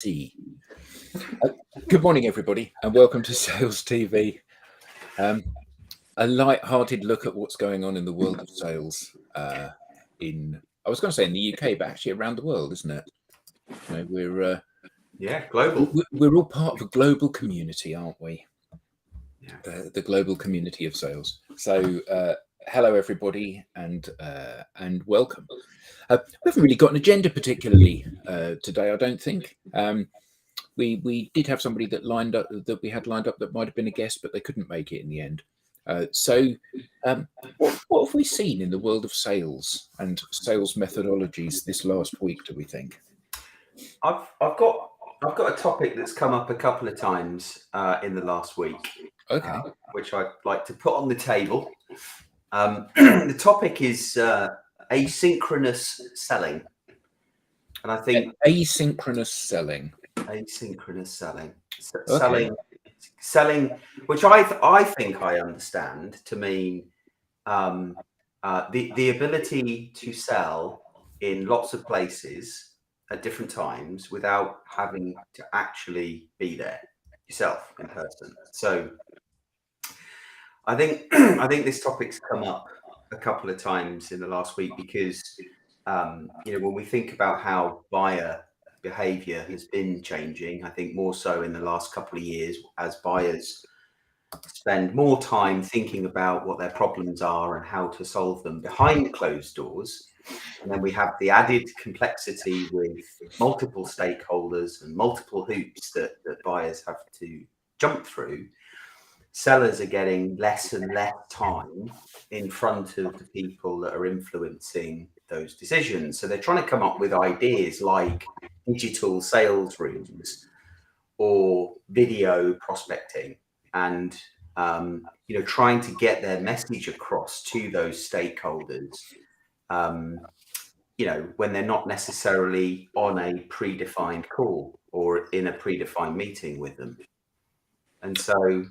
D. Good morning, everybody, and welcome to Sales TV. A light-hearted look at what's going on in the world of sales. I was going to say in the UK, but actually around the world, isn't it? You know, global. We're all part of a global community, aren't we? Yeah. The global community of sales. So, hello, everybody, and welcome. We haven't really got an agenda particularly today, I don't think. We did have somebody that we had lined up that might have been a guest, but they couldn't make it in the end. What have we seen in the world of sales and sales methodologies this last week, do we think? I've got a topic that's come up a couple of times in the last week, Okay. Which I'd like to put on the table. The topic is asynchronous selling, and I think asynchronous selling. Asynchronous selling, Okay. selling, which I think I understand to mean the ability to sell in lots of places at different times without having to actually be there yourself in person. So I think this topic's come up a couple of times in the last week because when we think about how buyer behavior has been changing, I think more so in the last couple of years as buyers spend more time thinking about what their problems are and how to solve them behind closed doors. And then we have the added complexity with multiple stakeholders and multiple hoops that buyers have to jump through. Sellers are getting less and less time in front of the people that are influencing those decisions. So they're trying to come up with ideas like digital sales rooms or video prospecting and trying to get their message across to those stakeholders when they're not necessarily on a predefined call or in a predefined meeting with them. And so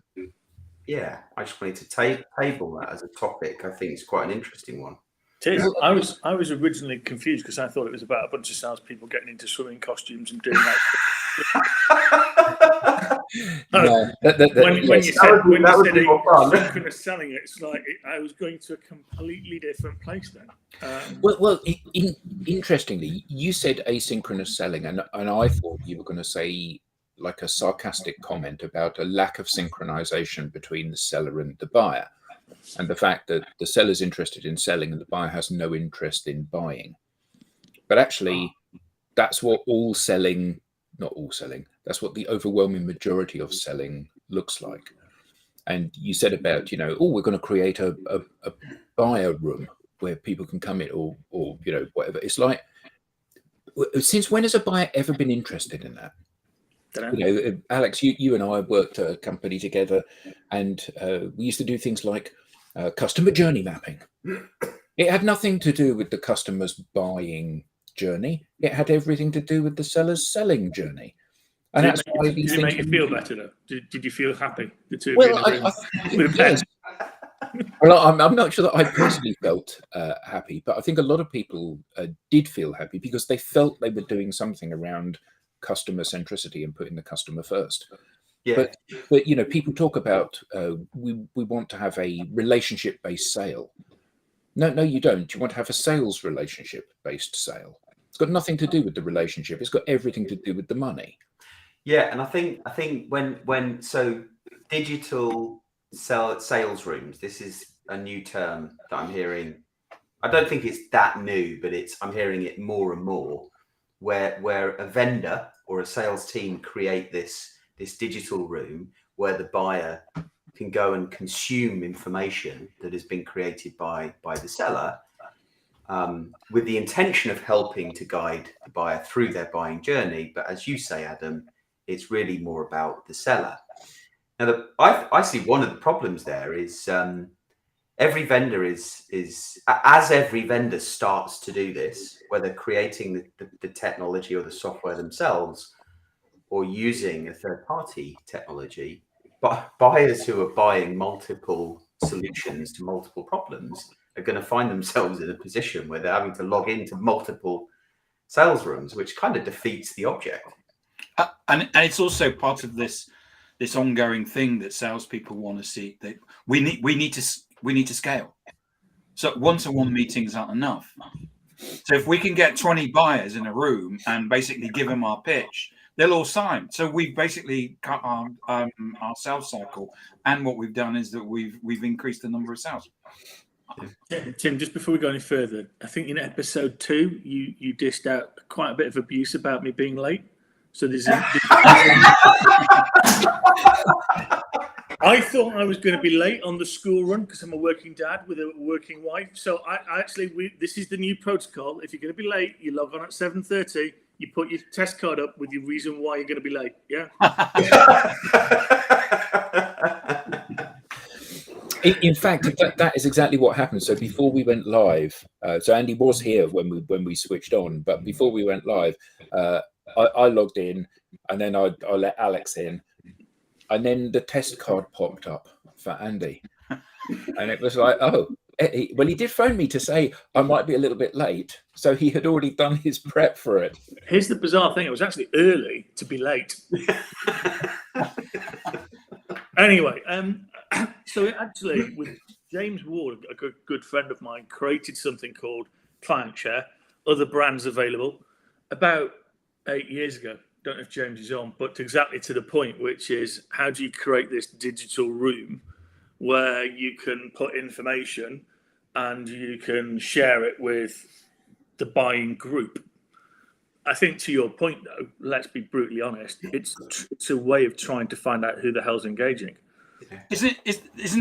I just wanted to table that as a topic. I think it's quite an interesting one. It is. I was originally confused because I thought it was about a bunch of salespeople getting into swimming costumes and doing that. When you said asynchronous selling, it's like I was going to a completely different place then. Interestingly, you said asynchronous selling, and I thought you were going to say like a sarcastic comment about a lack of synchronization between the seller and the buyer, and the fact that the seller's interested in selling and the buyer has no interest in buying. But actually, that's what not all selling, that's what the overwhelming majority of selling looks like. And you said about, we're going to create a buyer room where people can come in or whatever. It's like, since when has a buyer ever been interested in that? Alex, you and I worked at a company together, and we used to do things like customer journey mapping. It had nothing to do with the customer's buying journey. It had everything to do with the seller's selling journey. And did it make you feel better, though? Did you feel happy? The two well, of you with a pen? Yes. Well, I'm not sure that I personally felt happy, but I think a lot of people did feel happy because they felt they were doing something around customer centricity and putting the customer first. Yeah. But people talk about we want to have a relationship based sale. No, you don't. You want to have a sales relationship based sale. It's got nothing to do with the relationship. It's got everything to do with the money. Yeah, and I think when digital sales rooms, this is a new term that I'm hearing. I don't think it's that new, but I'm hearing it more and more, where a vendor or a sales team create this digital room where the buyer can go and consume information that has been created by the seller, with the intention of helping to guide the buyer through their buying journey. But as you say, Adam, it's really more about the seller. Now, I see one of the problems there is every vendor as every vendor starts to do this, whether creating the technology or the software themselves or using a third-party technology, but buyers who are buying multiple solutions to multiple problems are going to find themselves in a position where they're having to log into multiple sales rooms, which kind of defeats the object. And it's also part of this ongoing thing that salespeople want to see. That we need to scale. So one-to-one meetings aren't enough. So if we can get 20 buyers in a room and basically give them our pitch, they'll all sign. So we've basically cut our sales cycle, and what we've done is that we've increased the number of sales. Tim, just before we go any further, I think in episode 2 you dished out quite a bit of abuse about me being late. So I thought I was going to be late on the school run because I'm a working dad with a working wife. So this is the new protocol. If you're going to be late, you log on at 7:30. You put your test card up with your reason why you're going to be late. Yeah. In fact, that is exactly what happened. So before we went live, so Andy was here when we switched on, but before we went live, I logged in, and then I let Alex in, and then the test card popped up for Andy, and it was like, oh, well, he did phone me to say I might be a little bit late, so he had already done his prep for it. Here's the bizarre thing: it was actually early to be late. Anyway, so actually, with James Ward, a good friend of mine, created something called Client Share, other brands available, about 8 years ago. Don't know if James is on, but exactly to the point, which is how do you create this digital room where you can put information and you can share it with the buying group. I think to your point, though, let's be brutally honest, it's a way of trying to find out who the hell's engaging. Isn't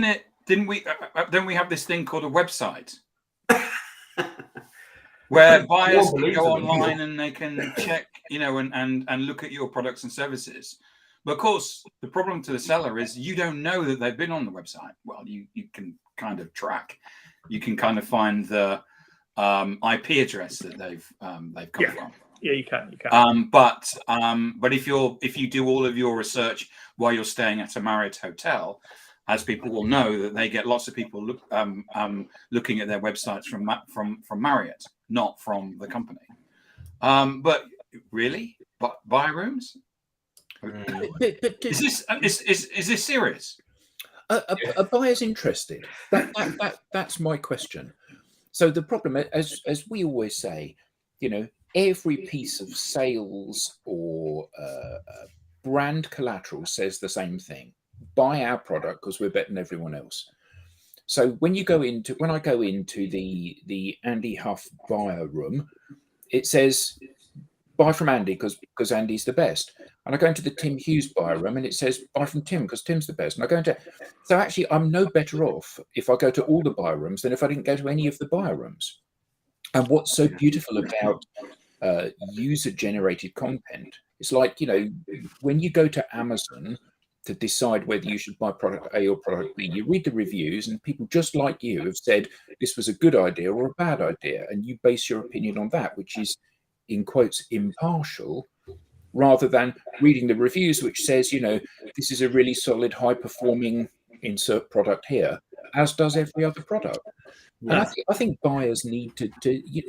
it? Don't we have this thing called a website where buyers can go online and they can check, and look at your products and services? But of course, the problem to the seller is you don't know that they've been on the website. Well, you can kind of track, you can kind of find the IP address that they've come from. Yeah, you can. But if you do all of your research while you're staying at a Marriott hotel, as people will know, that they get lots of people looking at their websites from Marriott, not from the company. But really, buy rooms? Is this serious? A buyer's interested. That's my question. So the problem, as we always say, every piece of sales or brand collateral says the same thing: buy our product because we're better than everyone else. So when I go into the Andy Huff buyer room, it says buy from Andy because Andy's the best. And I go into the Tim Hughes buyer room and it says buy from Tim because Tim's the best. And so actually I'm no better off if I go to all the buyer rooms than if I didn't go to any of the buyer rooms. And what's so beautiful about user generated content, it's like, when you go to Amazon to decide whether you should buy product A or product B, you read the reviews and people just like you have said this was a good idea or a bad idea, and you base your opinion on that, which is in quotes impartial, rather than reading the reviews which says, this is a really solid high performing insert product here, as does every other product. Yeah. And I think buyers need to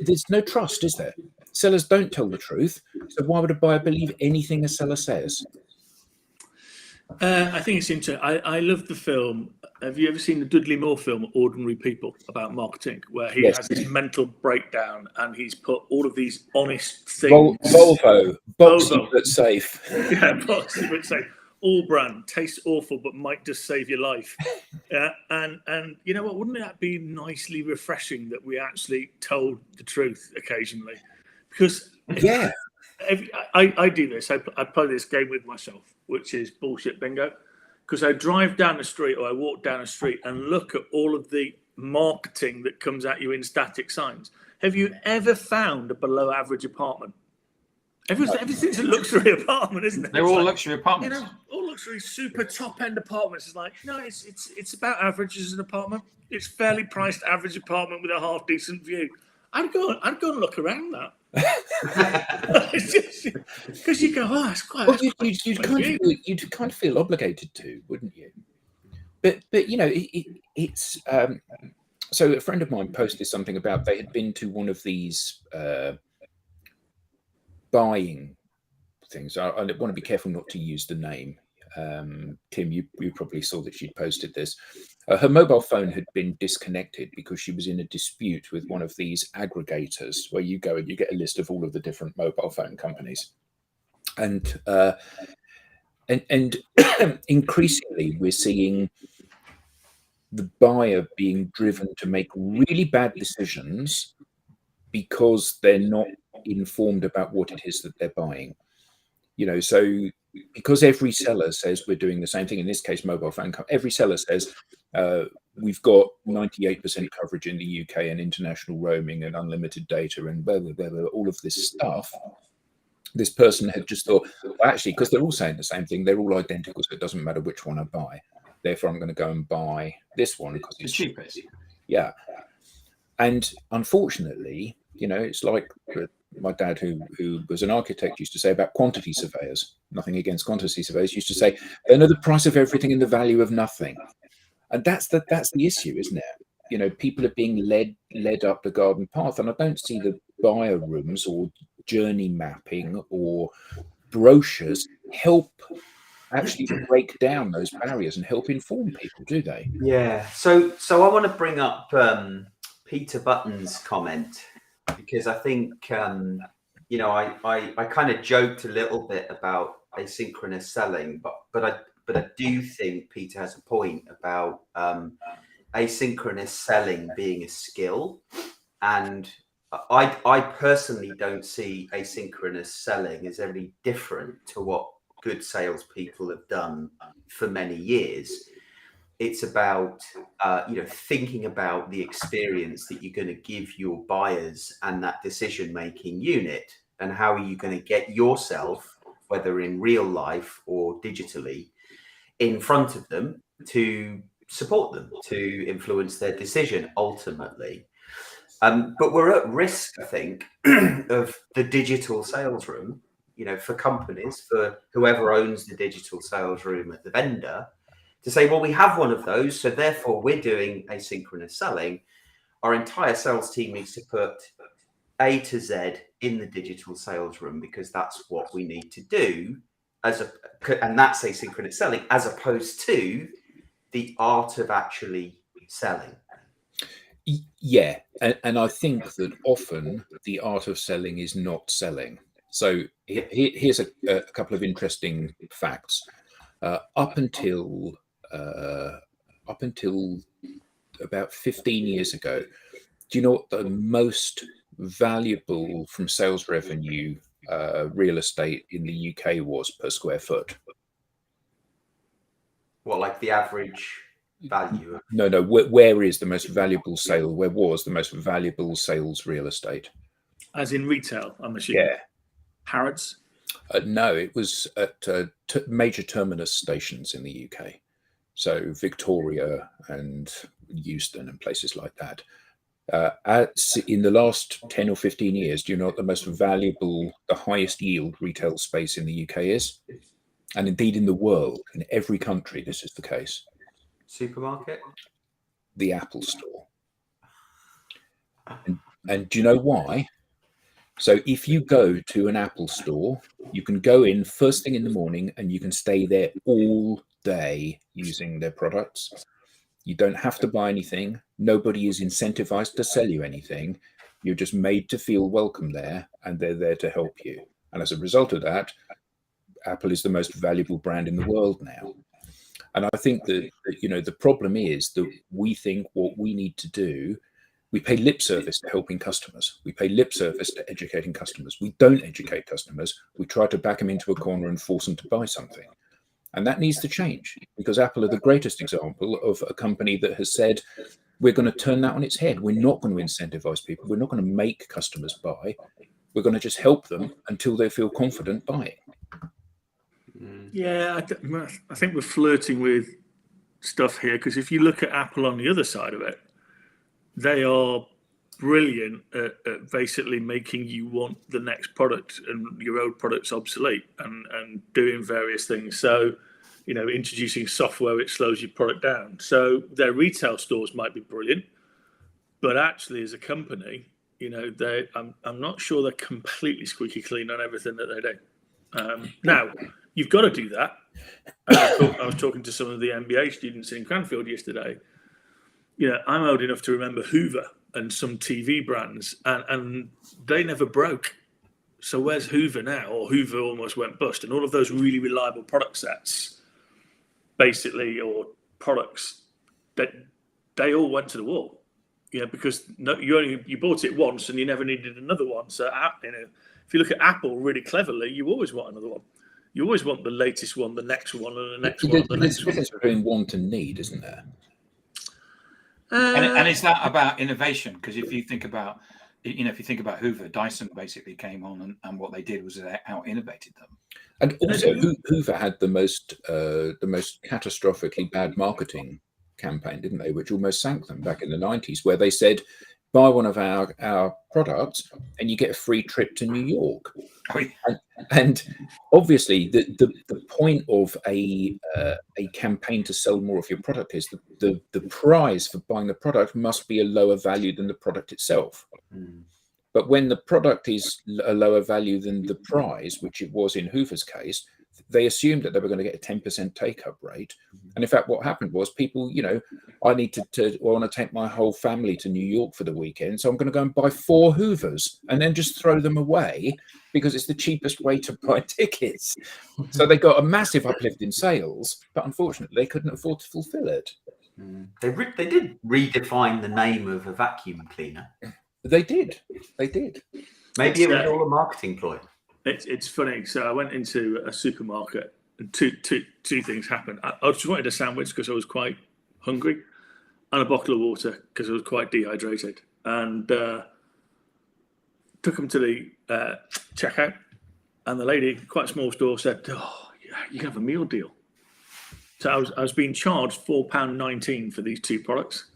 there's no trust, is there? Sellers don't tell the truth, so why would a buyer believe anything a seller says? I think it's interesting. I love the film. Have you ever seen the Dudley Moore film, Ordinary People, about marketing, where he has this mental breakdown and he's put all of these honest things. Volvo, boxy but safe. Yeah, boxy but safe. All brand, tastes awful, but might just save your life. Yeah, and you know what? Wouldn't that be nicely refreshing that we actually told the truth occasionally? Because I do this. I play this game with myself, which is bullshit bingo. Because I drive down the street or I walk down the street and look at all of the marketing that comes at you in static signs. Have you ever found a below average apartment? Everything's a luxury apartment, isn't it? They're all luxury apartments. All luxury, super top end apartments. It's like, no, it's about average as an apartment. It's fairly priced average apartment with a half decent view. I'd go and look around that. Because you go, oh, it's quite. Well, you'd kind of feel obligated to, wouldn't you? But it's so a friend of mine posted something about they had been to one of these buying things. I want to be careful not to use the name. Tim, you probably saw that she'd posted this. Her mobile phone had been disconnected because she was in a dispute with one of these aggregators where you go and you get a list of all of the different mobile phone companies. And increasingly, we're seeing the buyer being driven to make really bad decisions because they're not informed about what it is that they're buying. So because every seller says we're doing the same thing, in this case, mobile phone, every seller says we've got 98% coverage in the UK and international roaming and unlimited data and blah, blah, blah, blah, all of this stuff. This person had just thought, well, actually, because they're all saying the same thing, they're all identical, so it doesn't matter which one I buy. Therefore, I'm going to go and buy this one because it's cheapest. Yeah. And unfortunately, it's like my dad, who was an architect, used to say about quantity surveyors. Nothing against quantity surveyors. Used to say they know the price of everything and the value of nothing. And that's the issue, isn't it? People are being led up the garden path, and I don't see the buyer rooms or journey mapping or brochures help actually break down those barriers and help inform people, do they? Yeah. So I want to bring up Peter Button's comment, because I think I kind of joked a little bit about asynchronous selling, but I do think Peter has a point about asynchronous selling being a skill, and I personally don't see asynchronous selling as any different to what good salespeople have done for many years. It's about thinking about the experience that you're going to give your buyers and that decision-making unit, and how are you going to get yourself, whether in real life or digitally, in front of them to support them, to influence their decision ultimately. But we're at risk, I think, of the digital sales room, for companies, for whoever owns the digital sales room at the vendor, to say, well, we have one of those, so therefore we're doing asynchronous selling. Our entire sales team needs to put A to Z in the digital sales room because that's what we need to do, and that's asynchronous selling, as opposed to the art of actually selling. Yeah, and I think that often the art of selling is not selling. So here's a couple of interesting facts. Up until about 15 years ago, do you know what the most valuable from sales revenue real estate in the UK was per square foot? What, like the average value? No. Where is the most valuable sale? Where was the most valuable sales real estate? As in retail, I'm assuming. Yeah. Harrods? No, it was at major terminus stations in the UK. So Victoria and Euston and places like that. In the last 10 or 15 years, do you know what the most valuable, the highest yield retail space in the UK is? And indeed in the world, in every country, this is the case. Supermarket? The Apple Store. And do you know why? So if you go to an Apple Store, you can go in first thing in the morning and you can stay there all day using their products. You don't have to buy anything. Nobody is incentivized to sell you anything. You're just made to feel welcome there, and they're there to help you. And as a result of that, Apple is the most valuable brand in the world now. And I think that the problem is that we think what we need to do, we pay lip service to helping customers. We pay lip service to educating customers. We don't educate customers. We try to back them into a corner and force them to buy something. And that needs to change, because Apple are the greatest example of a company that has said, we're going to turn that on its head. We're not going to incentivize people. We're not going to make customers buy. We're going to just help them until they feel confident buying. Yeah, I think we're flirting with stuff here, because if you look at Apple on the other side of it, they are brilliant at basically making you want the next product and your old product's obsolete, and doing various things. So, introducing software which slows your product down. So their retail stores might be brilliant, but actually as a company, I'm not sure they're completely squeaky clean on everything that they do. Now, you've got to do that. I was talking to some of the MBA students in Cranfield yesterday. I'm old enough to remember Hoover and some TV brands, and they never broke. So where's Hoover now? Or Hoover almost went bust, and all of those really reliable product sets, basically, or products, that they all went to the wall. Because you bought it once and you never needed another one. So if you look at Apple really cleverly, you always want another one. You always want the latest one, the next one, and the next one. There's a difference between want and need, isn't there? And is that about innovation? Because if you think about, Hoover, Dyson basically came on, and what they did was they out-innovated them. And also, Hoover had the most catastrophically bad marketing campaign, didn't they? Which almost sank them back in the 90s, where they said, buy one of our products and you get a free trip to New York. Oh, yeah. And obviously the point of a campaign to sell more of your product is the prize for buying the product must be a lower value than the product itself. But when the product is a lower value than the prize, which it was in Hoover's case, they assumed that they were going to get a 10% take-up rate. And in fact, what happened was people, I need I want to take my whole family to New York for the weekend, so I'm going to go and buy 4 Hoovers and then just throw them away because it's the cheapest way to buy tickets. So they got a massive uplift in sales, but unfortunately they couldn't afford to fulfill it. They did redefine the name of a vacuum cleaner. They did. Maybe it was all a marketing ploy. It's funny. So I went into a supermarket, and two things happened. I just wanted a sandwich because I was quite hungry, and a bottle of water because I was quite dehydrated. And took them to the checkout, and the lady, quite a small store, said, "Oh, yeah, you can have a meal deal." So I was being charged £4.19 for these 2 products,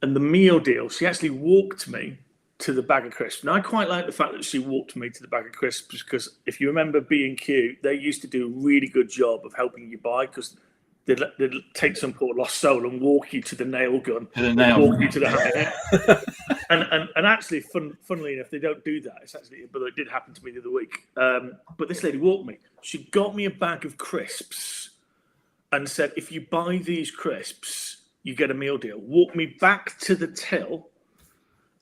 and the meal deal. She actually walked me to the bag of crisps. Now, I quite like the fact that she walked me to the bag of crisps, because if you remember B&Q, they used to do a really good job of helping you buy, because they'd take some poor lost soul and walk you to the nail gun, walk you to the hammer. and actually, funnily enough, they don't do that. But it did happen to me the other week. But this lady walked me. She got me a bag of crisps and said, if you buy these crisps, you get a meal deal. Walked me back to the till.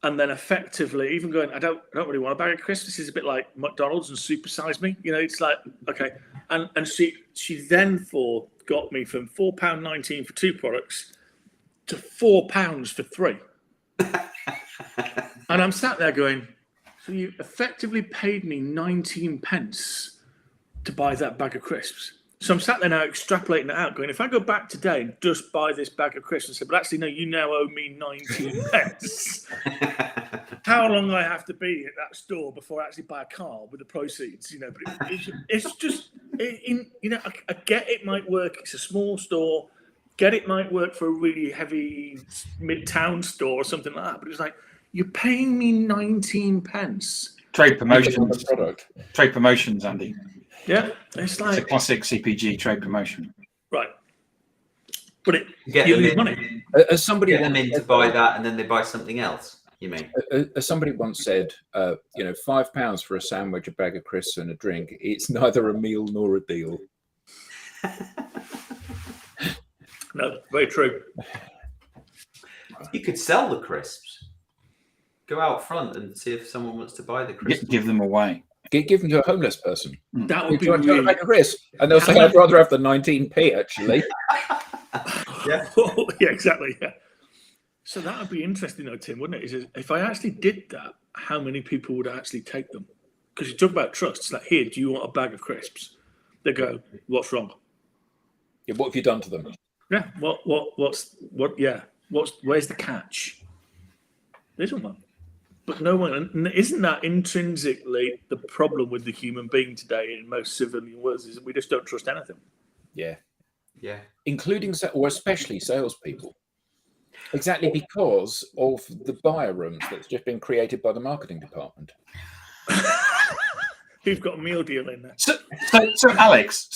And then effectively, even going, I don't really want a bag of crisps. This is a bit like McDonald's and supersize me. It's like, okay. And she then got me from £4.19 for 2 products to £4 for 3. And I'm sat there going, so you effectively paid me 19 pence to buy that bag of crisps. So I'm sat there now extrapolating it out, going, if I go back today and just buy this bag of crisps and say, but actually, no, you now owe me 19 pence. How long I have to be at that store before I actually buy a car with the proceeds, But it's just, I get it might work. It's a small store. Get it might work for a really heavy mid-town store or something like that. But it's like, you're paying me 19 pence. Trade promotions, Andy. Yeah, it's like a classic CPG trade promotion, right? But you lose money. As somebody get them in to buy that, and then they buy something else. You mean? As somebody once said, £5 for a sandwich, a bag of crisps, and a drink. It's neither a meal nor a deal. No, very true. You could sell the crisps. Go out front and see if someone wants to buy the crisps. Give them away. Give them to a homeless person. That would be really... a crisp, and they'll say, I'd rather have the 19p, actually. Yeah. Yeah, exactly. Yeah. So that would be interesting, though, Tim, wouldn't it? Is if I actually did that, how many people would actually take them? Because you talk about trust. It's like, here, do you want a bag of crisps? They go, what's wrong? Yeah, what have you done to them? Yeah. Where's the catch? There isn't one. But no one, isn't that intrinsically the problem with the human being today in most civilian worlds, is that we just don't trust anything. Yeah. Yeah. Including, or especially salespeople. Exactly because of the buyer rooms that's just been created by the marketing department. Who've got a meal deal in there. So Alex,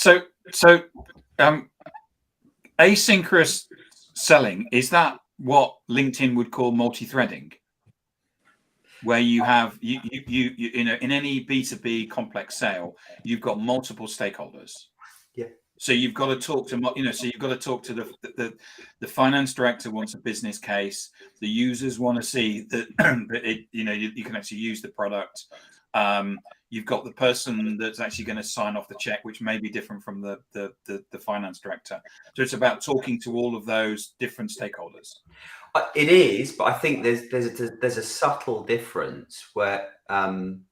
asynchronous selling, is that what LinkedIn would call multi-threading? where you have you know, in any B2B complex sale, you've got multiple stakeholders. Yeah. So you've got to talk to, you know, so you've got to talk to the finance director wants a business case. The users want to see that, that you know, you can actually use the product. You've got the person that's actually going to sign off the check, which may be different from the finance director. So it's about talking to all of those different stakeholders. It is, but I think there's a subtle difference where, and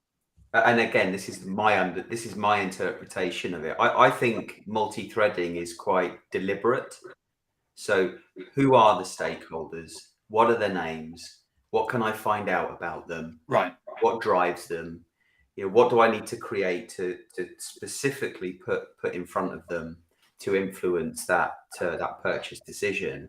again, this is my interpretation of it. I think multi-threading is quite deliberate. So, who are the stakeholders? What are their names? What can I find out about them? Right. What drives them? You know, what do I need to create to specifically put in front of them to influence that purchase decision?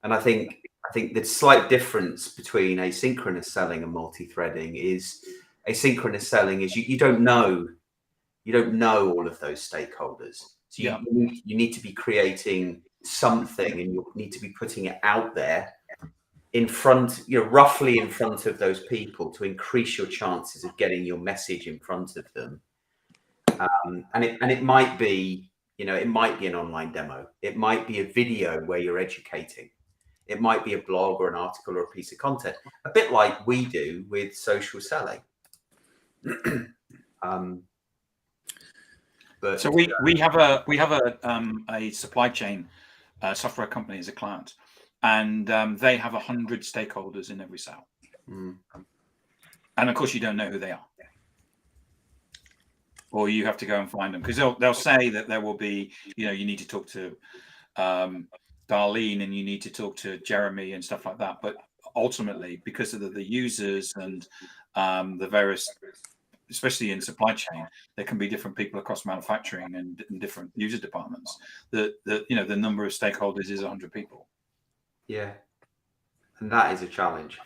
And I think the slight difference between asynchronous selling and multi-threading is asynchronous selling is you don't know all of those stakeholders. So Yeah. you need to be creating something, and you need to be putting it out there in front, you know, roughly in front of those people to increase your chances of getting your message in front of them. And it might be, you know, it might be an online demo. It might be a video where you're educating. It might be a blog or an article or a piece of content, a bit like we do with social selling. But so we have a supply chain software company as a client, and they have 100 stakeholders in every sale. And of course, you don't know who they are, or you have to go and find them, because they'll say that there will be, you know, you need to talk to Darlene and you need to talk to Jeremy and stuff like that. But ultimately, because of the users and the various, especially in supply chain, there can be different people across manufacturing and different user departments. You know, the number of stakeholders is 100 people. Yeah, and that is a challenge.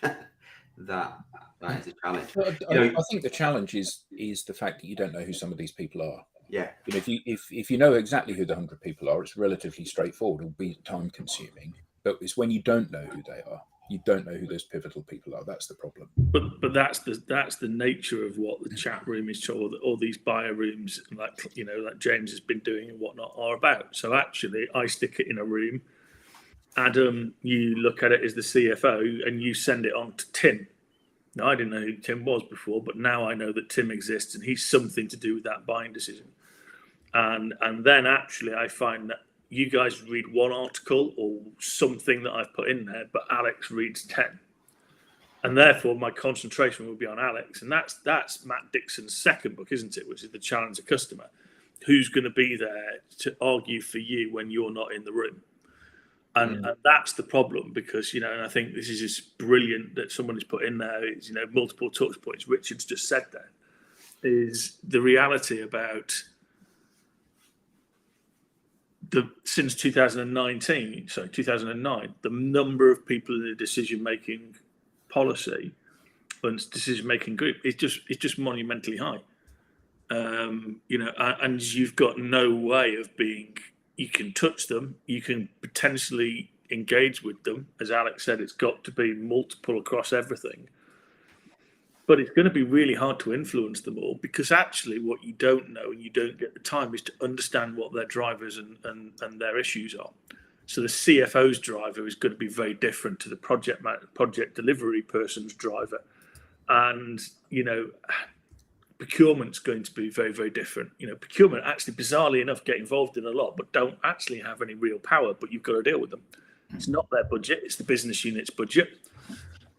that is a challenge. I think the challenge is the fact that you don't know who some of these people are. Yeah. You know, if you know exactly who the 100 people are, it's relatively straightforward. It'll be time consuming, but it's when you don't know who they are, you don't know who those pivotal people are. That's the problem. But that's the nature of what the chat room is, or all these buyer rooms, like, you know, like James has been doing and whatnot, are about. So actually, I stick it in a room. Adam, you look at it as the CFO, and you send it on to Tim. Now, I didn't know who Tim was before, but now I know that Tim exists, and he's something to do with that buying decision. And then actually, I find that you guys read one article or something that I've put in there, but Alex reads 10. And therefore, my concentration will be on Alex. And that's Matt Dixon's second book, isn't it? Which is The Challenge of Customer. Who's going to be there to argue for you when you're not in the room? And that's the problem, because, you know, and I think this is just brilliant that someone has put in there, is, you know, multiple touch points. Richard's just said that is the reality about since 2009, the number of people in the decision-making policy and decision-making group is just monumentally high. You know, and you've got no way of being. You can touch them. You can potentially engage with them. As Alex said, it's got to be multiple across everything. But it's going to be really hard to influence them all, because actually what you don't know and you don't get the time is to understand what their drivers and their issues are. So the CFO's driver is going to be very different to the project delivery person's driver. And, you know, procurement's going to be very, very different. You know, procurement actually, bizarrely enough, get involved in a lot, but don't actually have any real power, but you've got to deal with them. It's not their budget, it's the business unit's budget.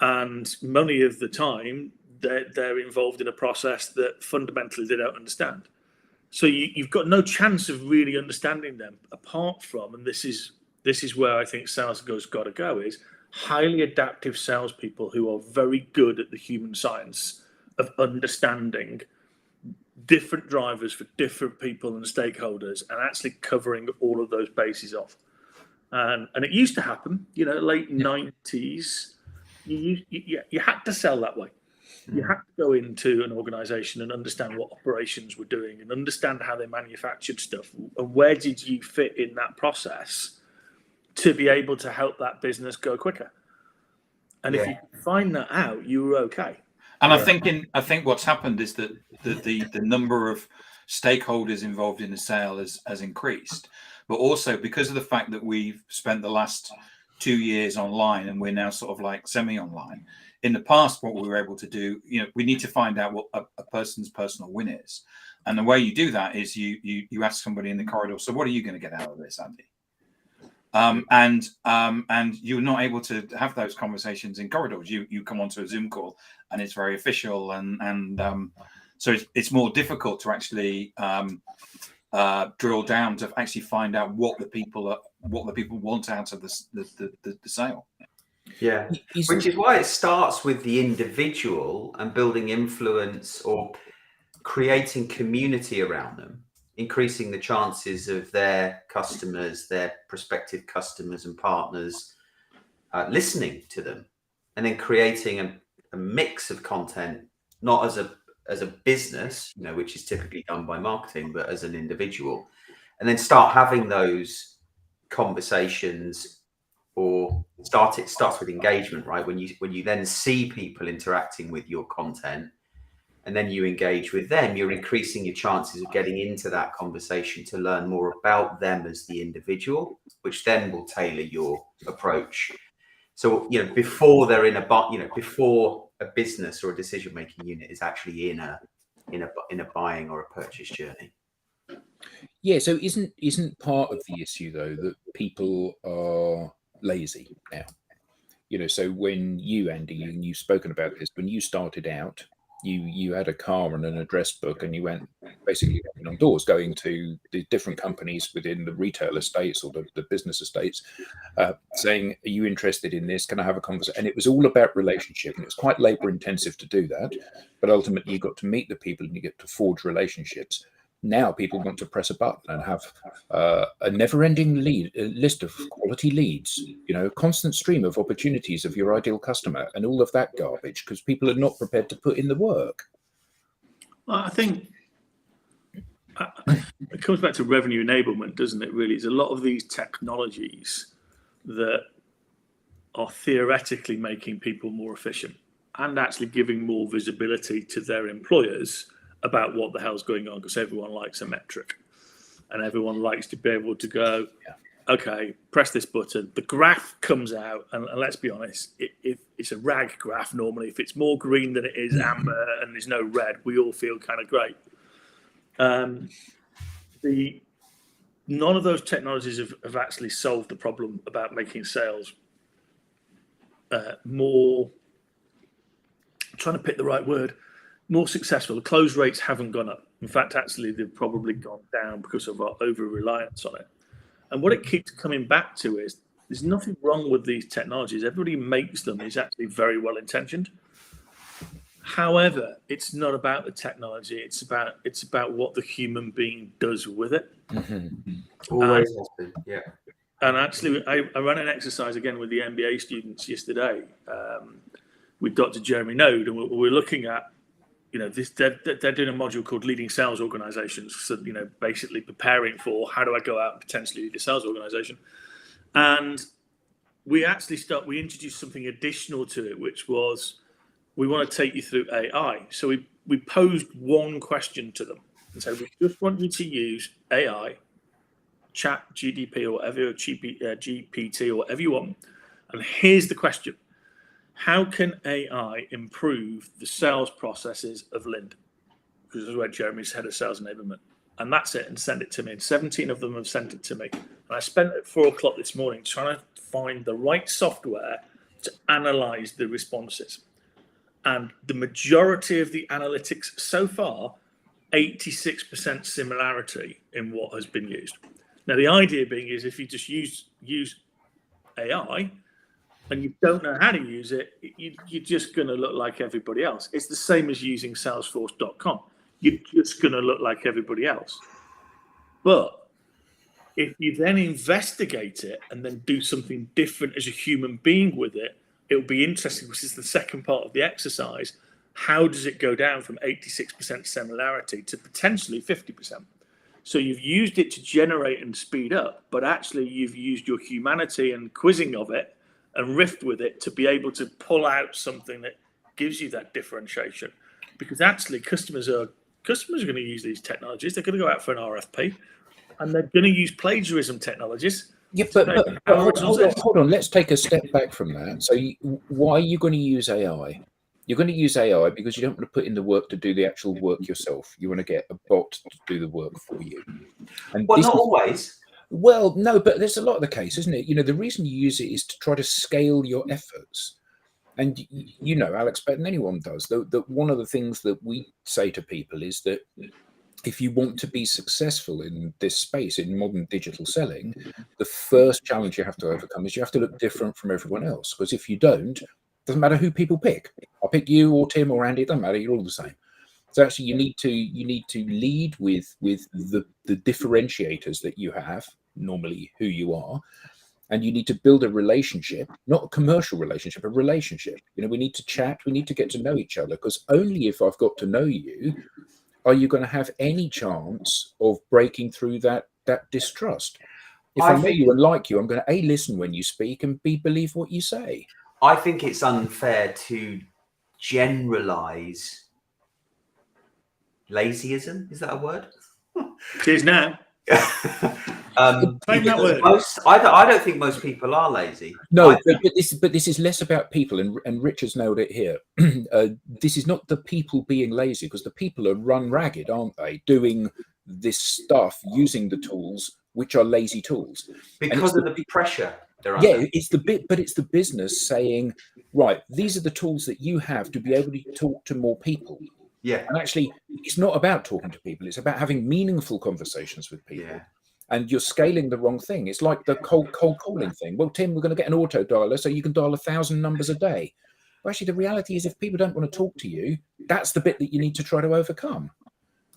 And many of the time, they're involved in a process that fundamentally they don't understand. So you've got no chance of really understanding them, apart from, and this is where I think sales has got to go, is highly adaptive salespeople who are very good at the human science of understanding different drivers for different people and stakeholders, and actually covering all of those bases off. And it used to happen, you know, late 90s, you had to sell that way. You had to go into an organization and understand what operations were doing and understand how they manufactured stuff. And where did you fit in that process to be able to help that business go quicker? And if you find that out, you were okay. And I think what's happened is that the number of stakeholders involved in the sale has increased, but also because of the fact that we've spent the last 2 years online and we're now sort of like semi-online. In the past, what we were able to do, we need to find out what a person's personal win is, and the way you do that is you ask somebody in the corridor, so what are you going to get out of this, Andy? And you're not able to have those conversations in corridors. You come onto a Zoom call and it's very official, and so it's more difficult to actually drill down to actually find out what the people want out of the sale. Yeah, which is why it starts with the individual and building influence or creating community around them, increasing the chances of their customers, their prospective customers and partners listening to them, and then creating a mix of content, not as a business, which is typically done by marketing, but as an individual, and then start having those conversations. Or it starts with engagement, right? When you then see people interacting with your content, and then you engage with them, you're increasing your chances of getting into that conversation to learn more about them as the individual, which then will tailor your approach. So, before they're before a business or a decision-making unit is actually in a buying or a purchase journey. Yeah. So isn't part of the issue though that people are lazy now? So when you, Andy, and you've spoken about this, when you started out, you had a car and an address book, and you went basically knocking on doors, going to the different companies within the retail estates or the business estates, saying, are you interested in this? Can I have a conversation? And it was all about relationship, and it's quite labor intensive to do that, but ultimately you got to meet the people and you get to forge relationships. Now people want to press a button and have a never-ending list of quality leads, a constant stream of opportunities of your ideal customer, and all of that garbage because people are not prepared to put in the work. Well, I think it comes back to revenue enablement, doesn't it? Really, it's a lot of these technologies that are theoretically making people more efficient and actually giving more visibility to their employers about what the hell's going on, because everyone likes a metric and everyone likes to be able to go, okay, press this button, the graph comes out, and let's be honest, if it's a rag graph normally, if it's more green than it is amber and there's no red, we all feel kind of great. None of those technologies have actually solved the problem about making sales more, I'm trying to pick the right word, more successful. The close rates haven't gone up. In fact, actually, they've probably gone down because of our over-reliance on it. And what it keeps coming back to is there's nothing wrong with these technologies. Everybody makes them is actually very well intentioned. However, it's not about the technology. It's about what the human being does with it. Always has been, yeah. And actually, I ran an exercise again with the MBA students yesterday with Dr. Jeremy Node, and we're looking at, they're doing a module called Leading Sales Organizations. So, basically preparing for how do I go out and potentially lead a sales organization. And we introduced something additional to it, which was, we want to take you through AI. So we posed one question to them and said, we just want you to use AI, Chat GDP or whatever, or GPT or whatever you want. And here's the question. How can AI improve the sales processes of Lind? Because this is where Jeremy's head of sales enablement. And that's it, and send it to me. And 17 of them have sent it to me. And I spent at 4:00 this morning trying to find the right software to analyze the responses. And the majority of the analytics so far, 86% similarity in what has been used. Now, the idea being is if you just use AI, and you don't know how to use it, you're just going to look like everybody else. It's the same as using Salesforce.com. You're just going to look like everybody else. But if you then investigate it and then do something different as a human being with it, it'll be interesting, which is the second part of the exercise. How does it go down from 86% similarity to potentially 50%? So you've used it to generate and speed up, but actually you've used your humanity and quizzing of it and riffed with it to be able to pull out something that gives you that differentiation, because actually customers are going to use these technologies. They're going to go out for an RFP, and they're going to use plagiarism technologies. Yeah, but hold on. Let's take a step back from that. So, why are you going to use AI? You're going to use AI because you don't want to put in the work to do the actual work yourself. You want to get a bot to do the work for you. And well, not always. Well, no, but there's a lot of the case, isn't it? The reason you use it is to try to scale your efforts. And Alex, better than anyone does, that one of the things that we say to people is that if you want to be successful in this space, in modern digital selling, the first challenge you have to overcome is you have to look different from everyone else. Because if you don't, it doesn't matter who people pick. I'll pick you or Tim or Andy, it doesn't matter, you're all the same. So actually you need to lead with the differentiators that you have, normally who you are, and you need to build a relationship, not a commercial relationship, a relationship. We need to chat, we need to get to know each other, because only if I've got to know you are you going to have any chance of breaking through that distrust. If I know you and like you, I'm going to A, listen when you speak, and B, believe what you say. I think it's unfair to generalize lazyism. Is that a word? It is now. That word. I don't think most people are lazy. No, but this is less about people, and Richard's nailed it here. This is not the people being lazy, because the people are run ragged, aren't they? Doing this stuff, using the tools, which are lazy tools. Because of the pressure they're under. Yeah, it's the business saying, right, these are the tools that you have to be able to talk to more people. Yeah. And actually, it's not about talking to people. It's about having meaningful conversations with people. Yeah. And you're scaling the wrong thing. It's like the cold calling thing. Well, Tim, we're going to get an auto dialer so you can dial 1,000 numbers a day. Well, actually, the reality is if people don't want to talk to you, that's the bit that you need to try to overcome.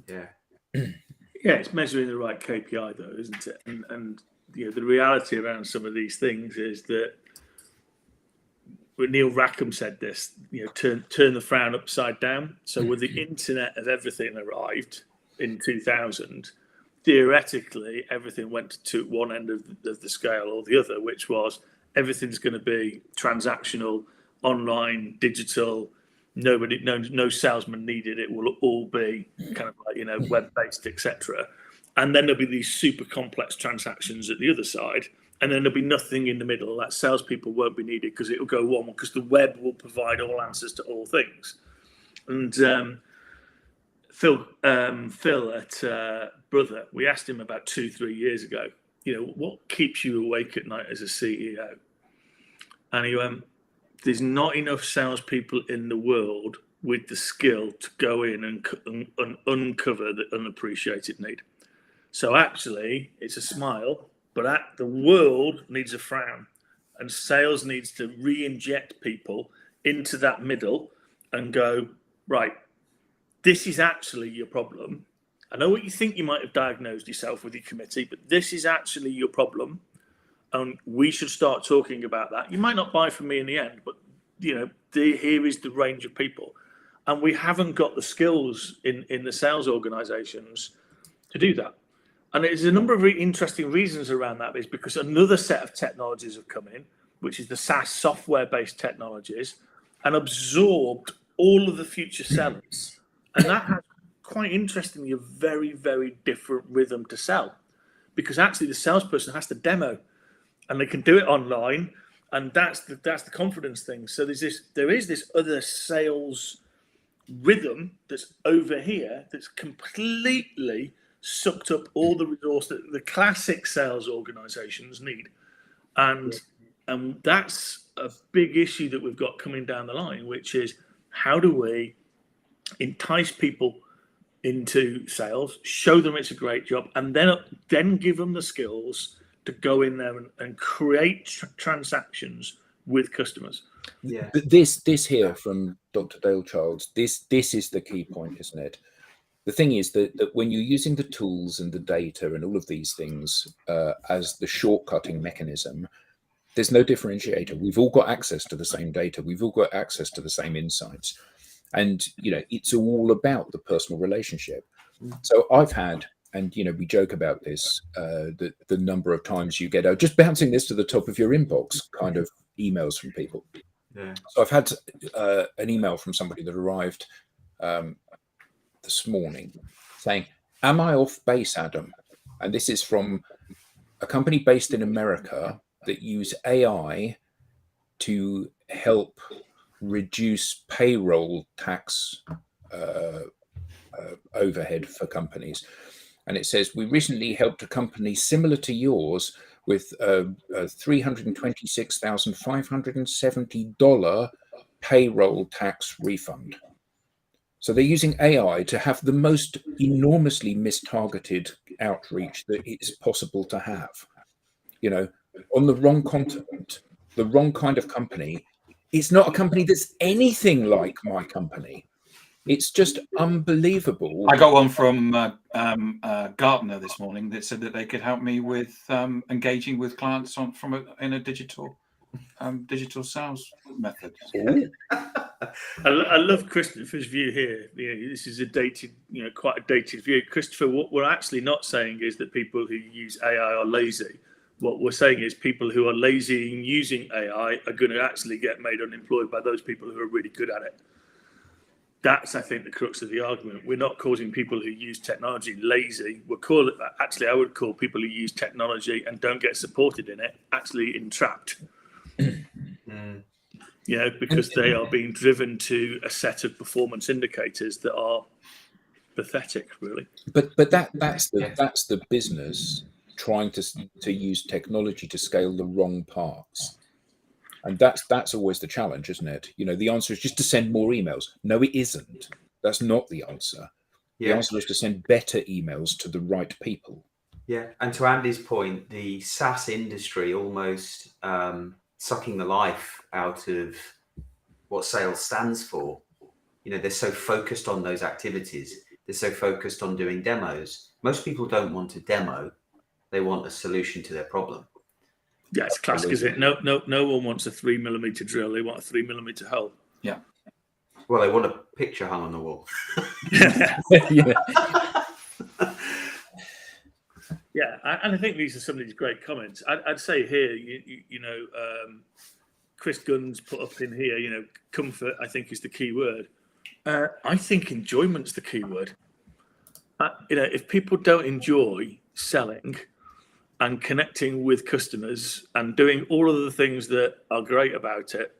Yeah. Yeah, it's measuring the right KPI, though, isn't it? And the reality around some of these things is that Neil Rackham said this, turn the frown upside down. So with the internet of everything arrived in 2000, theoretically, everything went to one end of the scale or the other, which was everything's going to be transactional, online, digital. No salesman needed. It will all be kind of like web-based, etc. And then there'll be these super complex transactions at the other side, and then there'll be nothing in the middle. That salespeople won't be needed because it will go one, because the web will provide all answers to all things. And Phil at Brother, we asked him about 2-3 years ago, what keeps you awake at night as a CEO? And he went, there's not enough salespeople in the world with the skill to go in and uncover the unappreciated need. So actually, it's a smile, but the world needs a frown, and sales needs to re-inject people into that middle and go, right, this is actually your problem. I know what you think you might have diagnosed yourself with your committee, but this is actually your problem. And we should start talking about that. You might not buy from me in the end, but here is the range of people. And we haven't got the skills in the sales organizations to do that. And there's a number of interesting reasons around that, is because another set of technologies have come in, which is the SaaS software-based technologies, and absorbed all of the future sellers. And that has, quite interestingly, a very, very different rhythm to sell, because actually the salesperson has to demo, and they can do it online, and that's the confidence thing. So there is this other sales rhythm that's over here that's completely sucked up all the resource that the classic sales organizations need, and that's a big issue that we've got coming down the line, which is how do we entice people into sales, show them it's a great job, and then give them the skills to go in there and create transactions with customers. Yeah. This here from Dr. Dale Childs, this is the key point, isn't it? The thing is that when you're using the tools and the data and all of these things as the shortcutting mechanism, there's no differentiator. We've all got access to the same data. We've all got access to the same insights. And, it's all about the personal relationship. So I've had, and, we joke about this, the number of times you get, just bouncing this to the top of your inbox kind of emails from people. Yeah. So I've had an email from somebody that arrived this morning saying, "Am I off base, Adam?" And this is from a company based in America that use AI to help reduce payroll tax overhead for companies. And it says, "We recently helped a company similar to yours with a $326,570 payroll tax refund." So they're using AI to have the most enormously mistargeted outreach that it's possible to have. On the wrong continent, the wrong kind of company. It's not a company that's anything like my company. It's just unbelievable. I got one from Gartner this morning that said that they could help me with engaging with clients in a digital sales method. I love Christopher's view here. This is a dated, quite a dated view. Christopher, what we're actually not saying is that people who use AI are lazy. What we're saying is people who are lazy in using AI are going to actually get made unemployed by those people who are really good at it. That's, I think, the crux of the argument. We're not causing people who use technology lazy. I would call people who use technology and don't get supported in it actually entrapped. Because they are being driven to a set of performance indicators that are pathetic, really. But that's the business trying to use technology to scale the wrong parts. And that's always the challenge, isn't it? The answer is just to send more emails. No, it isn't. That's not the answer. The answer is to send better emails to the right people. Yeah. And to Andy's point, the SaaS industry almost sucking the life out of what sales stands for. They're so focused on those activities. They're so focused on doing demos. Most people don't want a demo. They want a solution to their problem. Yeah, it's classic, isn't it? No one wants a 3mm drill. They want a 3mm hole. Yeah. Well, they want a picture hung on the wall. Yeah, and I think these are some of these great comments. I'd say here, Chris Gunn's put up in here, comfort, I think, is the key word. I think enjoyment's the key word. If people don't enjoy selling and connecting with customers and doing all of the things that are great about it,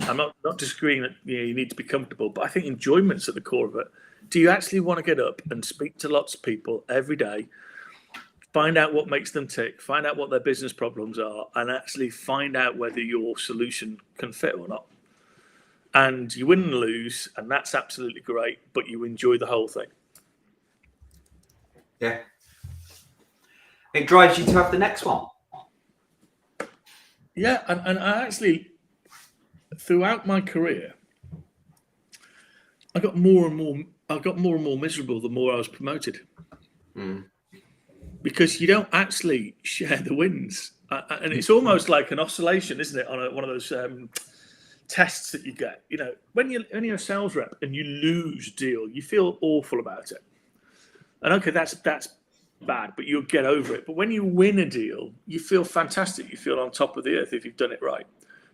I'm not disagreeing that you need to be comfortable, but I think enjoyment's at the core of it. Do you actually want to get up and speak to lots of people every day, find out what makes them tick, find out what their business problems are, and actually find out whether your solution can fit or not? And you win and lose, and that's absolutely great, but you enjoy the whole thing. Yeah. It drives you to have the next one. Yeah, and I actually, throughout my career, I got more and more miserable the more I was promoted. Because you don't actually share the wins. And it's almost like an oscillation, isn't it, on one of those tests that you get. When you're a sales rep and you lose a deal, you feel awful about it. And okay, that's bad, but you'll get over it. But when you win a deal, you feel fantastic. You feel on top of the earth if you've done it right.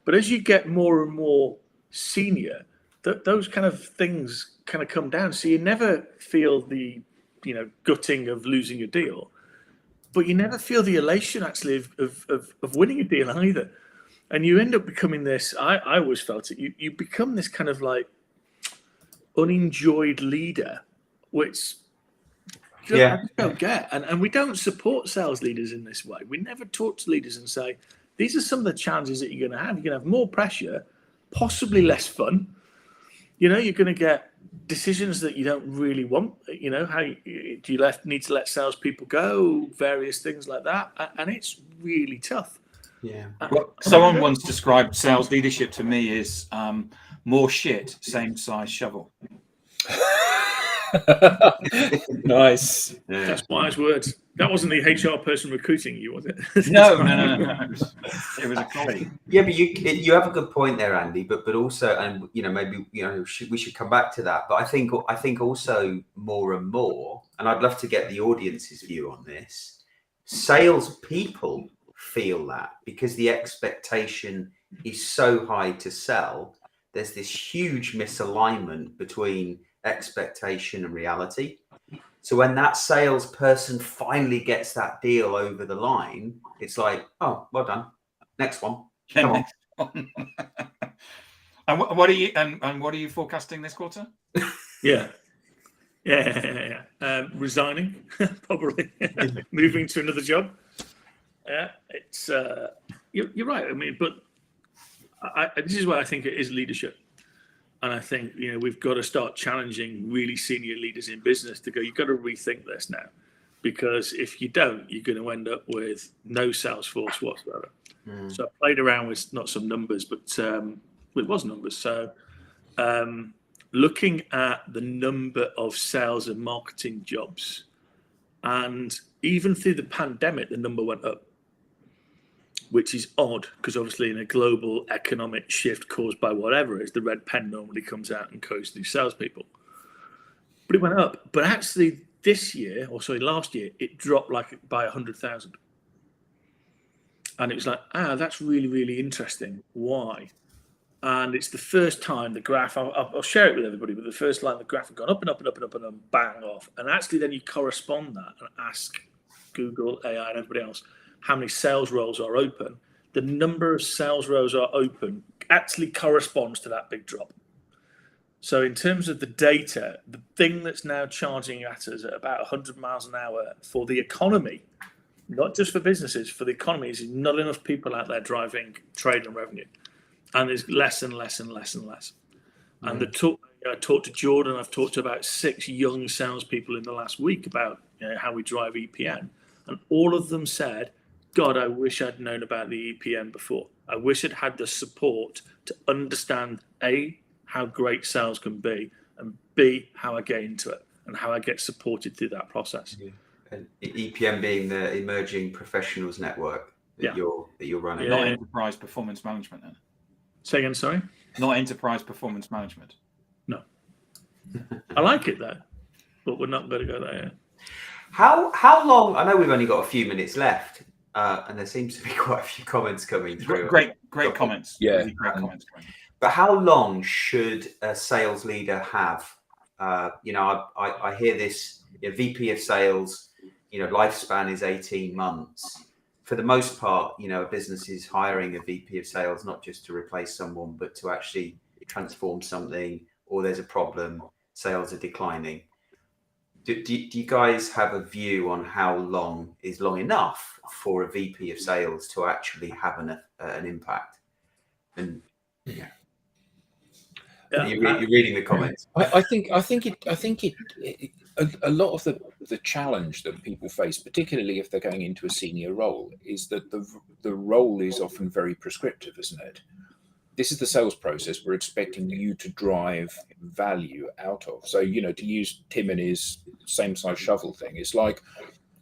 But as you get more and more senior, those kind of things kind of come down. So you never feel the gutting of losing a deal, but you never feel the elation actually of winning a deal either. And you end up becoming this, I always felt it, you become this kind of like unenjoyed leader, which I just don't get. And we don't support sales leaders in this way. We never talk to leaders and say, these are some of the challenges that you're going to have. You're going to have more pressure, possibly less fun. You're going to get decisions that you don't really want. How do you need to let salespeople go? Various things like that, and it's really tough. Yeah. Well, someone once described sales leadership to me as more shit, same size shovel. Nice. Yeah. That's wise words. That wasn't the HR person recruiting you, was it? No. It was a colleague. Yeah, but you have a good point there, Andy. But also, and maybe we should come back to that. But I think also more and more, and I'd love to get the audience's view on this. Salespeople feel that because the expectation is so high to sell, there's this huge misalignment between expectation and reality. So when that salesperson finally gets that deal over the line, it's like, oh, well done. Next one. Come on. And what are you and what are you forecasting this quarter? Yeah. Resigning, probably moving to another job. Yeah, it's you're right. I mean, but this is why I think it is leadership, and I think we've got to start challenging really senior leaders in business to go. You've got to rethink this now, because if you don't, you're going to end up with no sales force whatsoever. So I played around with not some numbers, but it was numbers. So looking at the number of sales and marketing jobs, and even through the pandemic, the number went up, which is odd because obviously in a global economic shift caused by whatever it is, the red pen normally comes out and goes through salespeople. But it went up. But actually this year, or sorry, last year, it dropped by 100,000. And it was like, that's really, really interesting. Why? And it's the first time the graph, I'll share it with everybody, but the first line the graph had gone up and up and up and up and then bang off. And actually then you correspond that and ask Google, AI and everybody else how many sales roles are open. The number of sales roles are open actually corresponds to that big drop. So in terms of the data, the thing that's now charging at us at about 100 miles an hour for the economy, not just for businesses, for the economy, is not enough people out there driving trade and revenue. And there's less and less and less and less. And I talked to Jordan. I've talked to about 6 young salespeople in the last week about how we drive EPN, and all of them said, "God, I wish I'd known about the EPN before. I wish I'd had the support to understand A, how great sales can be, and B, how I get into it and how I get supported through that process." Yeah. And EPN being the Emerging Professionals Network that you're running. Not enterprise performance management then. Say again, sorry? Not enterprise performance management. No. I like it though, but we're not going to go there yet. How long? I know we've only got a few minutes left, and there seems to be quite a few comments coming through. Great comments. Yeah. Really great comments coming. But how long should a sales leader have? I hear this VP of sales, lifespan is 18 months. For the most part, a business is hiring a VP of sales, not just to replace someone, but to actually transform something, or there's a problem, sales are declining. Do you guys have a view on how long is long enough for a VP of sales to actually have an impact? And you're reading the comments. I think a lot of the challenge that people face, particularly if they're going into a senior role, is that the role is often very prescriptive, isn't it? This is the sales process we're expecting you to drive value out of. So, to use Tim and his same size shovel thing, it's like,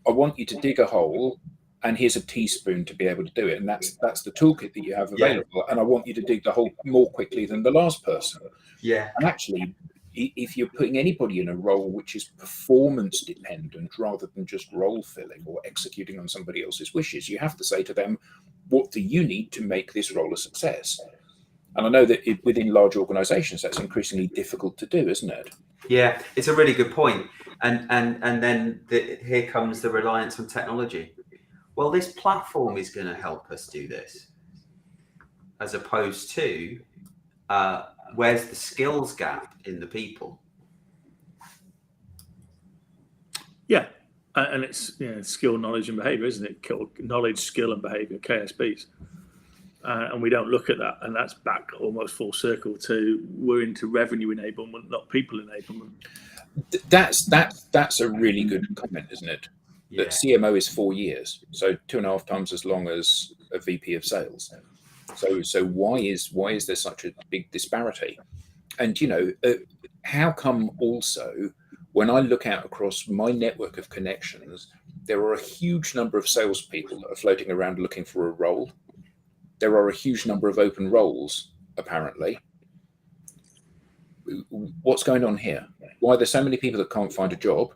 I want you to dig a hole and here's a teaspoon to be able to do it. And that's the toolkit that you have available. Yeah. And I want you to dig the hole more quickly than the last person. Yeah. And actually, if you're putting anybody in a role which is performance dependent rather than just role filling or executing on somebody else's wishes, you have to say to them, what do you need to make this role a success? And I know that within large organizations, that's increasingly difficult to do, isn't it? Yeah, it's a really good point. And then here comes the reliance on technology. Well, this platform is going to help us do this, as opposed to where's the skills gap in the people? Yeah, and it's skill, knowledge, and behavior, isn't it? Knowledge, skill, and behavior, KSBs. And we don't look at that, and that's back almost full circle to we're into revenue enablement, not people enablement. That's a really good comment, isn't it? Yeah. That CMO is 4 years, so 2.5 times as long as a VP of sales. So why is there such a big disparity? And how come also when I look out across my network of connections, there are a huge number of salespeople that are floating around looking for a role. There are a huge number of open roles, apparently. What's going on here? Why are there so many people that can't find a job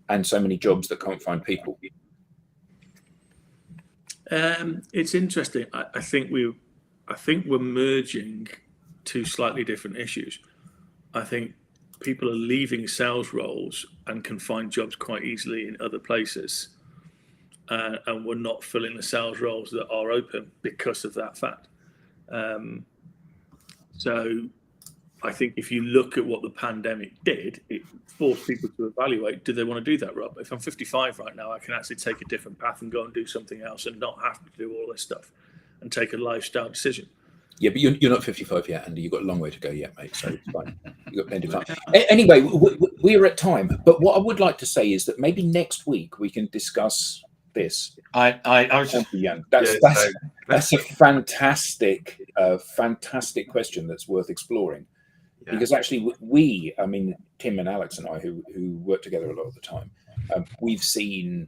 and so many jobs that can't find people? It's interesting. I think I think we're merging two slightly different issues. I think people are leaving sales roles and can find jobs quite easily in other places. And we're not filling the sales roles that are open because of that fact. So I think if you look at what the pandemic did, it forced people to evaluate, do they want to do that, Rob? If I'm 55 right now, I can actually take a different path and go and do something else and not have to do all this stuff and take a lifestyle decision. Yeah, but you're not 55 yet, Andy. You've got a long way to go yet, mate. So it's fine. You've got plenty of time. Anyway, we're at time. But what I would like to say is that maybe next week we can discuss this. I was just, That's a fantastic question that's worth exploring. Yeah. Because actually, I mean, Tim and Alex and I, who work together a lot of the time, we've seen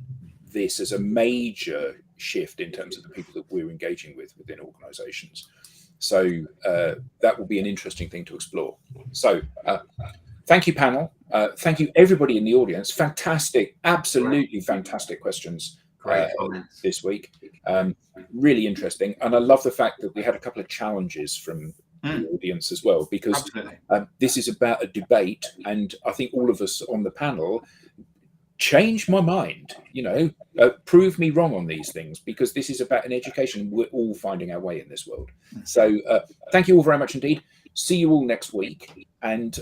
this as a major shift in terms of the people that we're engaging with within organizations. So that will be an interesting thing to explore. So thank you, panel. Thank you, everybody in the audience. Fantastic, absolutely fantastic questions this week. Really interesting. And I love the fact that we had a couple of challenges from the audience as well, because this is about a debate. And I think all of us on the panel change my mind, prove me wrong on these things, because this is about an education. We're all finding our way in this world. So thank you all very much indeed. See you all next week. And